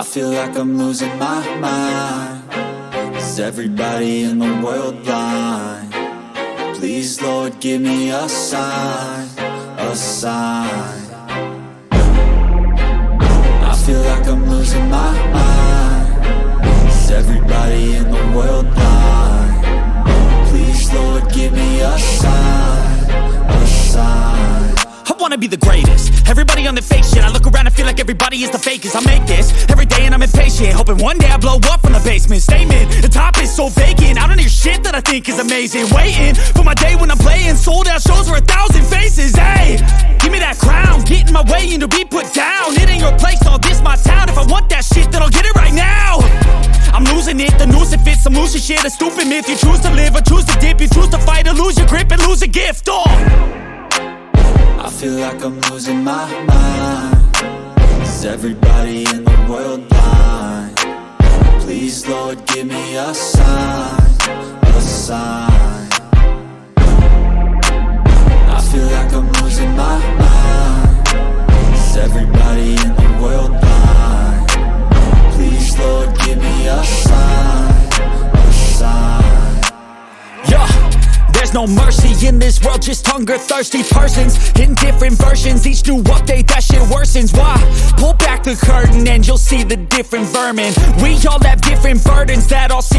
I feel like I'm losing my mind. Is everybody in the world blind? Please, Lord, give me a sign, a sign. I feel like I'm losing my mind. Is everybody in the world blind? Please, Lord, give me a sign, a sign. I wanna be the greatest. Everybody on the fake shit. I look around and feel like everybody is the fakest. I make this every day and I'm impatient, hoping one day I blow up from the basement. Statement, the top is so vacant. I don't hear shit that I think is amazing. Waiting for my day when I'm playing sold out shows for 1,000 faces. Hey, give me that crown, get in my way and to be put down. It ain't your place, all this my town. If I want that shit, then I'll get it right now. I'm losing it, the noose it fits. I'm losing shit, a stupid myth. You choose to live or choose to dip. You choose to fight or lose your grip and lose a gift. I feel like I'm losing my mind. Is everybody in the world blind? Please, Lord, give me a sign, a sign. I feel like I'm losing my mind. Is everybody in the world blind? Please, Lord, give me a sign, a sign. Yeah. There's no mercy in this world, just hunger-thirsty persons in different versions. Each new update, that shit worsens. Why? Pull back the curtain and you'll see the different vermin. We all have different burdens that all seem